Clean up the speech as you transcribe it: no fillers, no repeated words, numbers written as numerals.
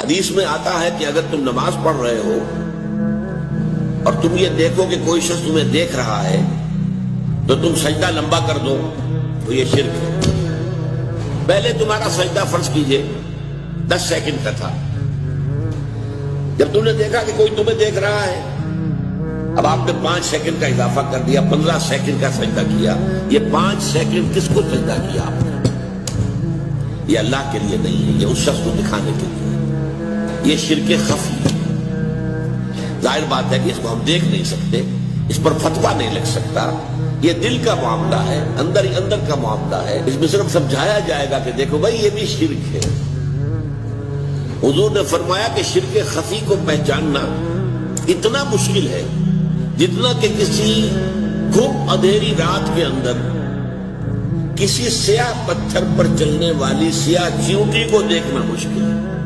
حدیث میں آتا ہے کہ اگر تم نماز پڑھ رہے ہو اور تم یہ دیکھو کہ کوئی شخص تمہیں دیکھ رہا ہے تو تم سجدہ لمبا کر دو تو یہ شرک ہے۔ پہلے تمہارا سجدہ فرض کیجئے 10 سیکنڈ کا تھا، جب تم نے دیکھا کہ کوئی تمہیں دیکھ رہا ہے اب آپ نے 5 سیکنڈ کا اضافہ کر دیا، 15 سیکنڈ کا سجدہ کیا۔ یہ 5 سیکنڈ کس کو سجدہ کیا آپ نے؟ یہ اللہ کے لیے نہیں ہے، یہ اس شخص کو دکھانے کے لیے ہے۔ یہ شرک خفی ہے۔ ظاہر بات ہے کہ اس کو ہم دیکھ نہیں سکتے، اس پر فتویٰ نہیں لگ سکتا، یہ دل کا معاملہ ہے، اندر ہی اندر کا معاملہ ہے۔ اس میں صرف سمجھایا جائے گا کہ دیکھو بھائی یہ بھی شرک ہے۔ حضور نے فرمایا کہ شرک خفی کو پہچاننا اتنا مشکل ہے جتنا کہ کسی گھم اندھیری رات کے اندر کسی سیاہ پتھر پر چلنے والی سیاہ چیونٹی کو دیکھنا مشکل ہے۔